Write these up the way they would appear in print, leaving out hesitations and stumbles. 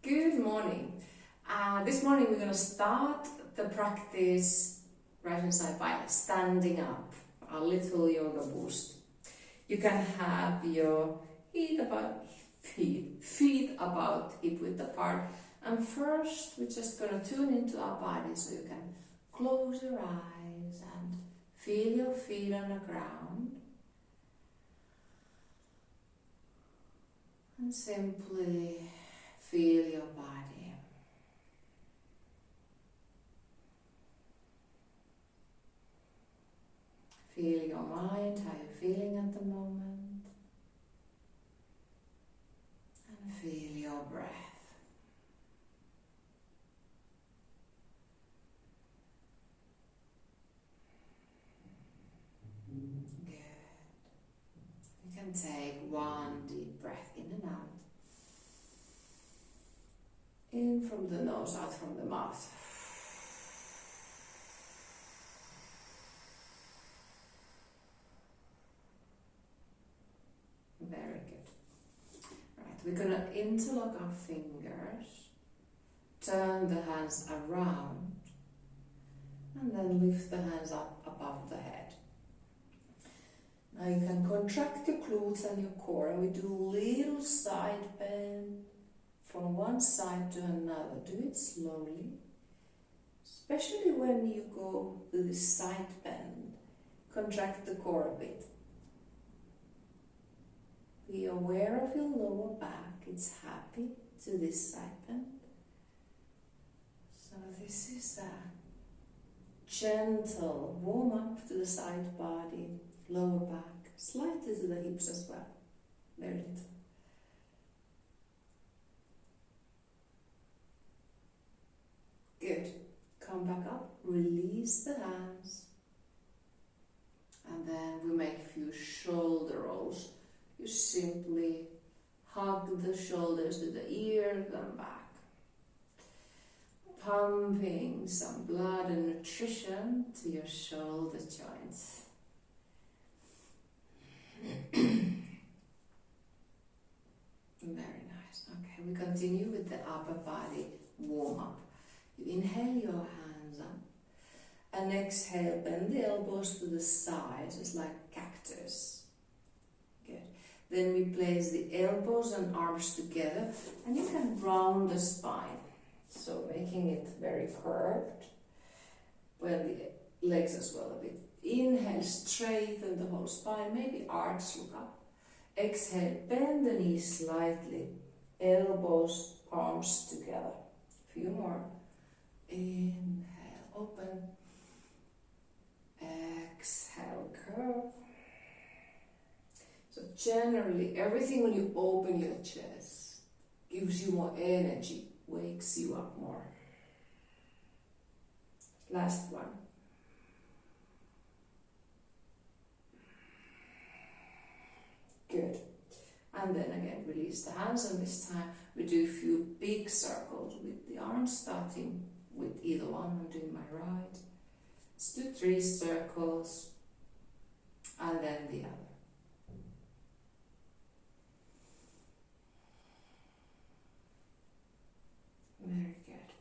Good morning. This morning we're going to start the practice right inside by standing up, a little yoga boost. You can have your feet about hip width apart, and first we're just going to tune into our body, so you can close your eyes and feel your feet on the ground and simply feel your body. Feel your mind, how you're feeling at the moment. And feel your breath. Good. You can take one deep breath in and out. In from the nose, out from the mouth. Very good. Right, we're going to interlock our fingers, turn the hands around, and then lift the hands up above the head. Now you can contract your glutes and your core, and we do a little side bend from one side to another. Do it slowly, especially when you go to this side bend. Contract the core a bit. Be aware of your lower back. It's happy to this side bend. So this is a gentle warm up to the side body, lower back, slightly to the hips as well. Very little. Good. Come back up, release the hands, and then we make a few shoulder rolls. You simply hug the shoulders to the ears and back, pumping some blood and nutrition to your shoulder joints. Very nice. Okay, we continue with the upper body warm up. You inhale your hands up and exhale, bend the elbows to the sides, it's like cactus. Good. Then we place the elbows and arms together, and you can round the spine, so making it very curved. Well, the legs as well a bit. Inhale, straighten the whole spine, maybe arch, look up. Exhale, bend the knees slightly, elbows, palms together. A few more. Inhale, open. Exhale, curve. So generally, everything when you open your chest gives you more energy, wakes you up more. Last one. Good. And then again, release the hands, and this time we do a few big circles with the arms, starting with either one. I'm doing my right. Let's do 3 circles, and then the other. Very good.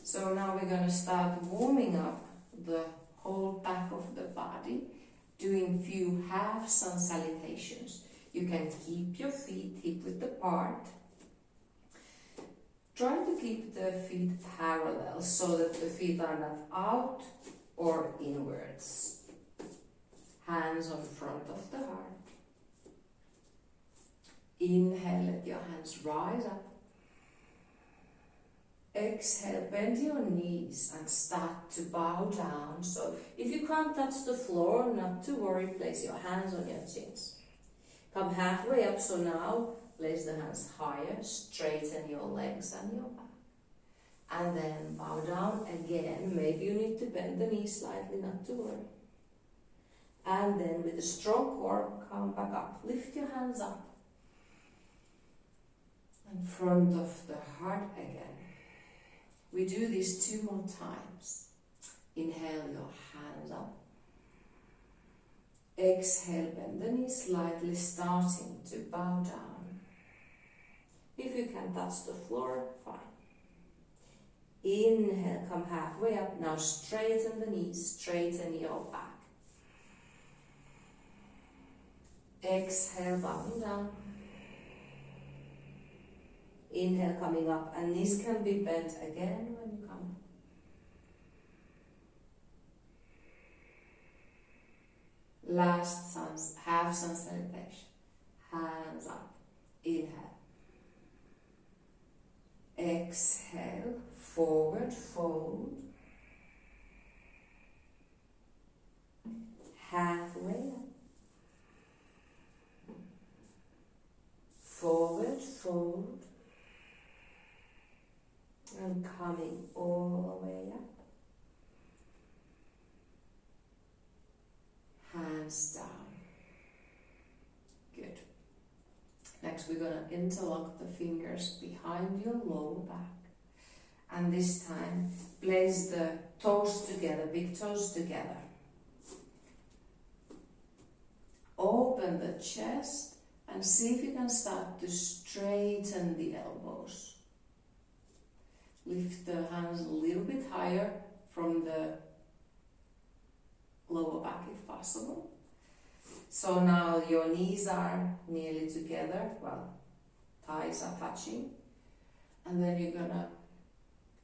So now we're going to start warming up the whole back of the body, doing few half sun salutations. You can keep your feet hip width apart. Try to keep the feet parallel so that the feet are not out or inwards. Hands on front of the heart. Inhale, let your hands rise up. Exhale, bend your knees and start to bow down. So if you can't touch the floor, not to worry, place your hands on your chins. Come halfway up, so now place the hands higher, straighten your legs and your back. And then bow down again. Maybe you need to bend the knees slightly, not to worry. And then with a strong core, come back up. Lift your hands up. In front of the heart again. We do this 2 more times. Inhale your hands up. Exhale, bend the knees slightly, starting to bow down. If you can touch the floor, fine. Inhale, come halfway up. Now straighten the knees, straighten your back. Exhale, bowing down. Inhale, coming up, and knees can be bent again when you come. Last half sun salutation. Hands up. Inhale. Exhale, forward fold. Halfway up. Forward fold. And coming all the way up. Hands down. Good. Next we're going to interlock the fingers behind your lower back. And this time place the toes together, big toes together. Open the chest and see if you can start to straighten the elbows. Lift the hands a little bit higher from the lower back if possible. So now your knees are nearly together, well, thighs are touching. And then you're gonna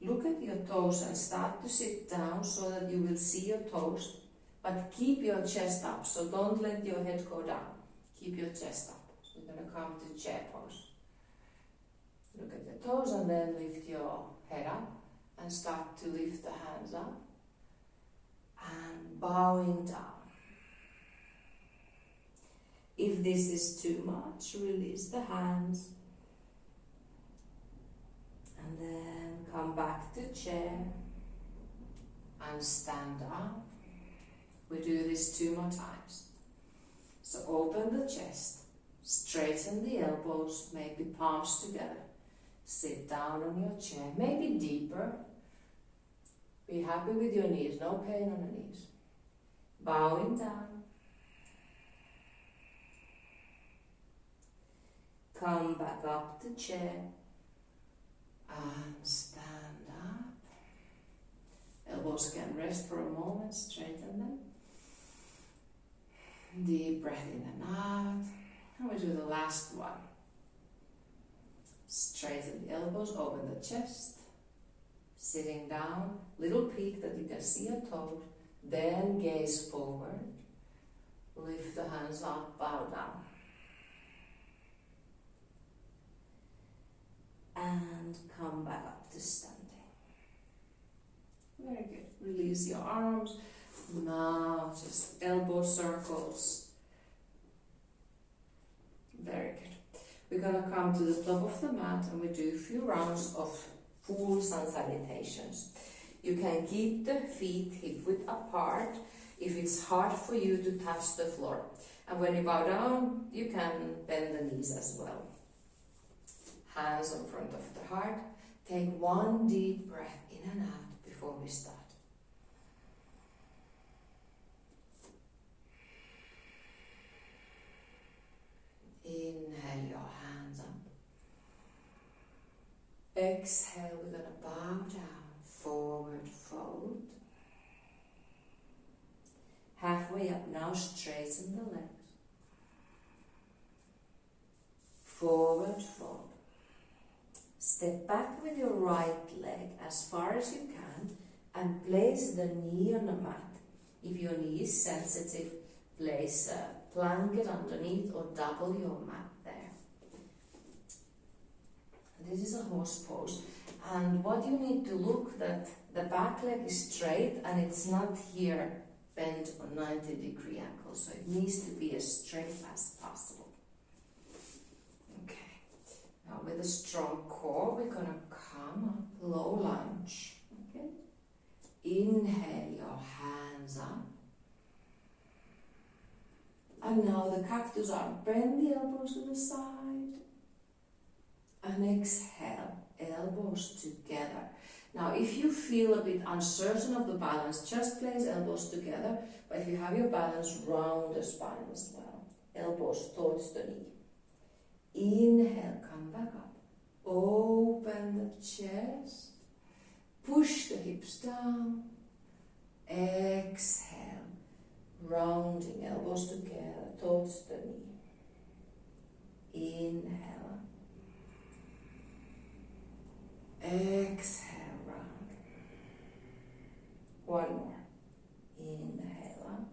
look at your toes and start to sit down so that you will see your toes, but keep your chest up, so don't let your head go down. Keep your chest up. So you're gonna come to chair pose. Look at your toes and then lift your head up and start to lift the hands up. And bowing down. If this is too much, release the hands. And then come back to chair and stand up. We do this 2 more times. So open the chest, straighten the elbows, maybe palms together. Sit down on your chair, maybe deeper. Be happy with your knees, no pain on the knees. Bowing down. Come back up to chair and stand up. Elbows can rest for a moment, straighten them. Deep breath in and out. And we do the last one. Straighten the elbows, open the chest. Sitting down, little peak that you can see your toes, then gaze forward, lift the hands up, bow down. And come back up to standing. Very good. Release your arms. Now just elbow circles. Very good. We're going to come to the top of the mat and we do a few rounds of full sun salutations. You can keep the feet hip width apart if it's hard for you to touch the floor. And when you bow down, you can bend the knees as well. Hands in front of the heart. Take one deep breath in and out before we start. Inhale your hands up. Exhale, we're going to bow down, forward fold. Halfway up now, straighten the legs. Forward fold. Step back with your right leg as far as you can and place the knee on the mat. If your knee is sensitive, place a blanket underneath or double your mat there. This is a horse pose, and what you need to look that the back leg is straight and it's not here bent on 90-degree angle, so it needs to be as straight as possible. Okay, now with a strong core we're going to come up, low lunge. Okay, inhale your hands up, and now the cactus arm, bend the elbows to the side. And exhale, elbows together. Now, if you feel a bit uncertain of the balance, just place elbows together. But if you have your balance, round the spine as well. Elbows towards the knee. Inhale, come back up. Open the chest. Push the hips down. Exhale. Rounding elbows together towards the knee. Inhale. Exhale, round. One more. Inhale.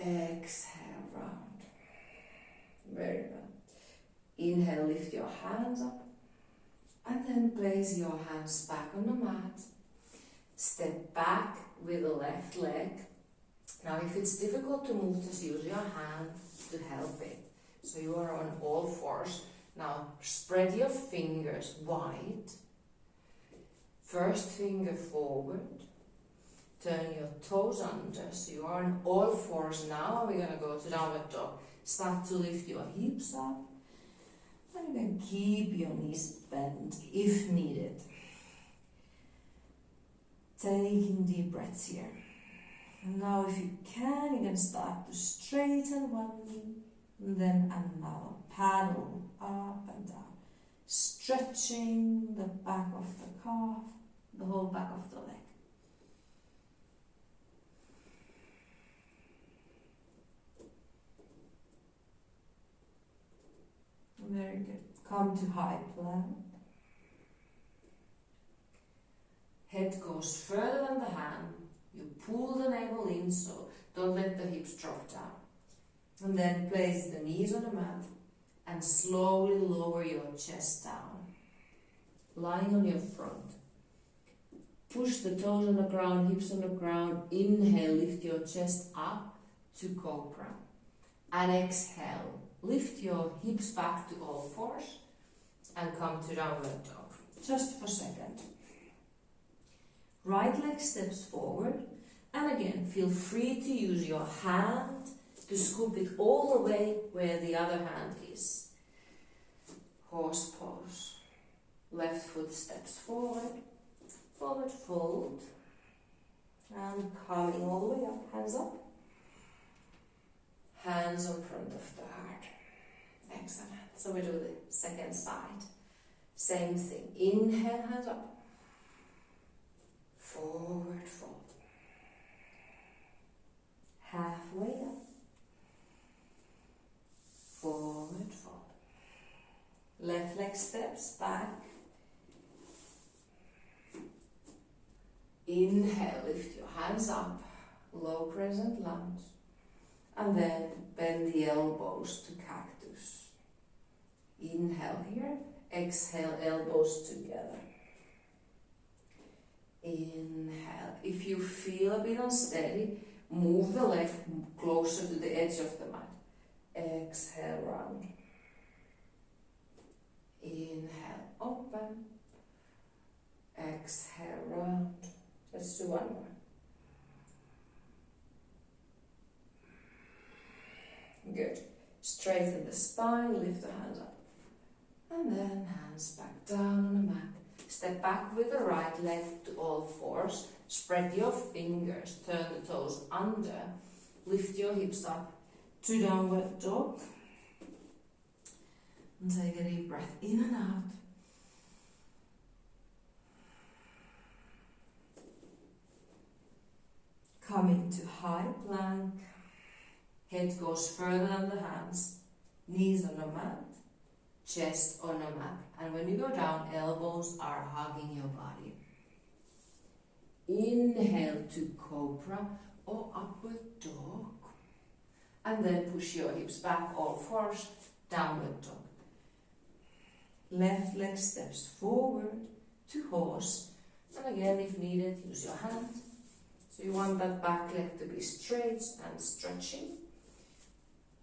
Exhale, round. Very good. Inhale, lift your hands up. And then place your hands back on the mat. Step back with the left leg. Now if it's difficult to move, just use your hand to help it. So you are on all fours. Now spread your fingers wide. First finger forward. Turn your toes under. So you are on all fours now. We're going to go to downward dog. Start to lift your hips up. And you can keep your knees bent if needed. Taking deep breaths here. And now if you can start to straighten one knee and then another. Paddle up and down. Stretching the back of the calf, the whole back of the leg. Very good. Come to high plank. Head goes further than the hand. You pull the navel in, so don't let the hips drop down. And then place the knees on the mat and slowly lower your chest down. Lying on your front. Push the toes on the ground, hips on the ground. Inhale, lift your chest up to cobra. And exhale, lift your hips back to all fours and come to downward dog. Just for a second. Right leg steps forward, and again feel free to use your hand to scoop it all the way where the other hand is. Horse pose. Left foot steps forward, forward fold, and coming all the way up, hands up. Hands in front of the heart. Excellent. So we do the second side. Same thing. Inhale, hands up. Forward fold. Halfway up. Forward fold. Left leg steps back. Inhale, lift your hands up. Low crescent lunge. And then bend the elbows to cactus. Inhale here. Exhale, elbows together. Inhale. If you feel a bit unsteady, move the leg closer to the edge of the mat. Exhale, round. Inhale, open. Exhale, round. Let's do one more. Good. Straighten the spine, lift the hands up. And then hands back down on the mat. Step back with the right leg to all fours. Spread your fingers, turn the toes under. Lift your hips up to downward dog. And take a deep breath in and out. Coming to high plank. Head goes further than the hands. Knees on the mat. Chest on the mat. And when you go down, elbows are hugging your body. Inhale to cobra or upward dog. And then push your hips back, all fours, downward dog. Left leg steps forward to horse. And again, if needed, use your hand. So you want that back leg to be straight and stretching.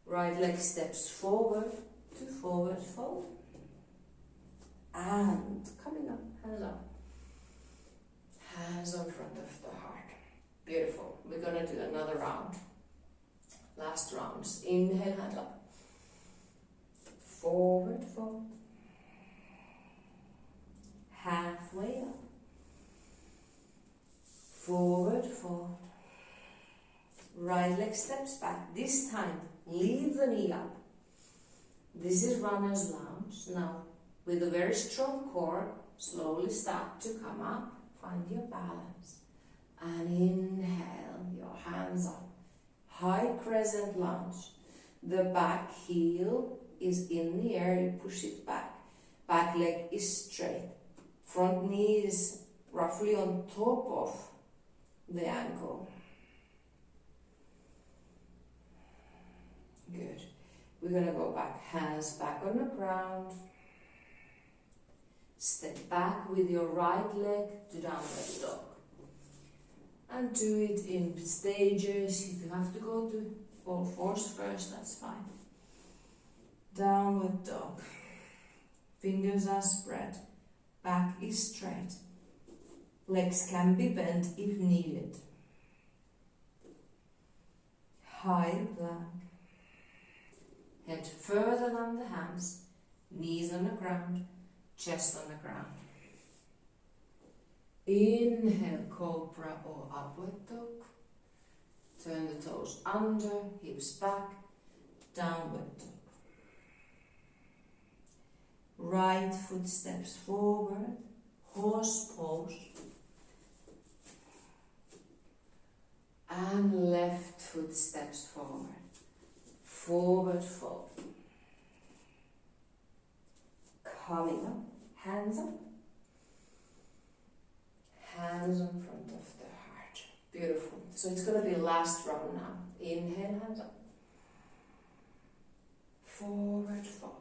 Right leg steps forward to forward fold. And coming up, hands up. Hands in front of the heart. Beautiful. We're going to do another round. Last rounds. Inhale, hands up. Forward fold. Halfway up. Forward fold. Right leg steps back. This time, leave the knee up. This is runner's lunge. Now, with a very strong core, slowly start to come up, find your balance. And inhale, your hands up. High crescent lunge. The back heel is in the air, you push it back. Back leg is straight. Front knee is roughly on top of the ankle. Good. We're going to go back, hands back on the ground. Step back with your right leg to downward dog. And do it in stages. If you have to go to all fours first, that's fine. Downward dog. Fingers are spread. Back is straight. Legs can be bent if needed. High plank. Head further than the hands. Knees on the ground. Chest on the ground. Inhale, cobra or upward dog. Turn the toes under, hips back, downward dog. Right foot steps forward, horse pose. And left foot steps forward, forward fold. Coming up, hands up. Hands in front of the heart. Beautiful. So it's going to be last round now. Inhale, hands up. Forward fold.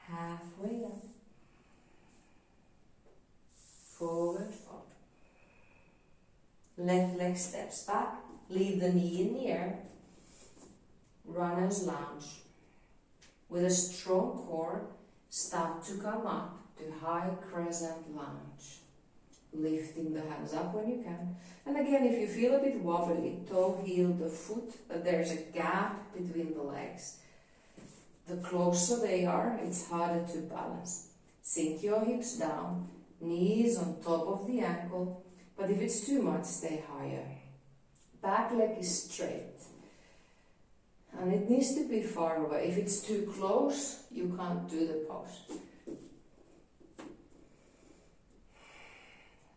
Halfway up. Forward fold. Left leg steps back. Leave the knee in the air. Runner's lunge. With a strong core, start to come up to high crescent lunge. Lifting the hands up when you can. And again, if you feel a bit wobbly, toe heel the foot, that there's a gap between the legs. The closer they are, it's harder to balance. Sink your hips down, knees on top of the ankle, but if it's too much, stay higher. Back leg is straight. And it needs to be far away. If it's too close, you can't do the pose.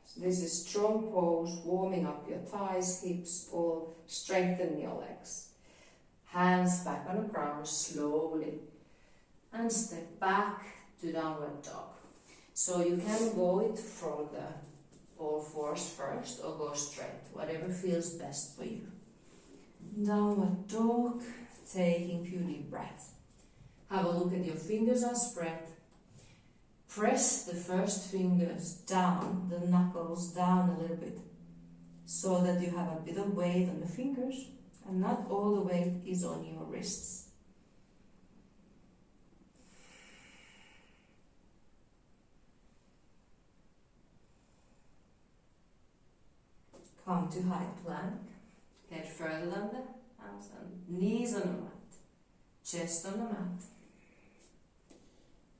So this is strong pose, warming up your thighs, hips, all strengthen your legs. Hands back on the ground slowly. And step back to downward dog. So you can go it from the all fours first or go straight, whatever feels best for you. Downward dog, taking few deep breaths. Have a look at your fingers are spread. Press the first fingers down, the knuckles down a little bit, so that you have a bit of weight on the fingers and not all the weight is on your wrists. Come to high plank. Head further than the hands and knees on the mat. Chest on the mat.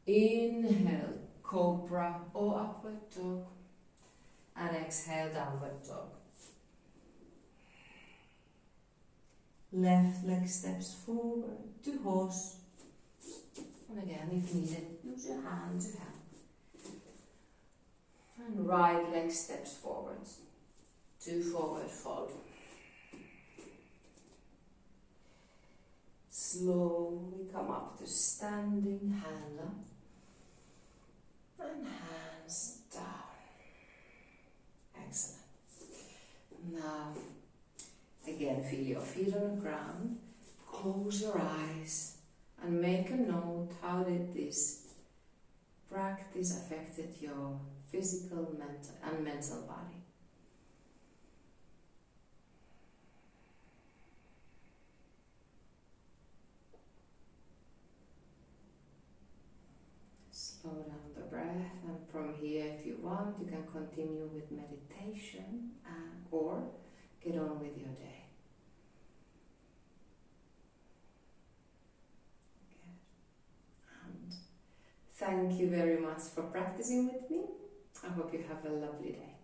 Inhale, cobra or upward dog. And exhale, downward dog. Left leg steps forward to horse. And again, if needed, use your hand to help. And right leg steps forwards to forward fold. Slowly come up to standing, hands up and hands down. Excellent. Now, again, feel your feet on the ground. Close your eyes and make a note how did this practice affected your physical and mental body. Slow down the breath, and from here, if you want, you can continue with meditation or get on with your day. Good. And thank you very much for practicing with me. I hope you have a lovely day.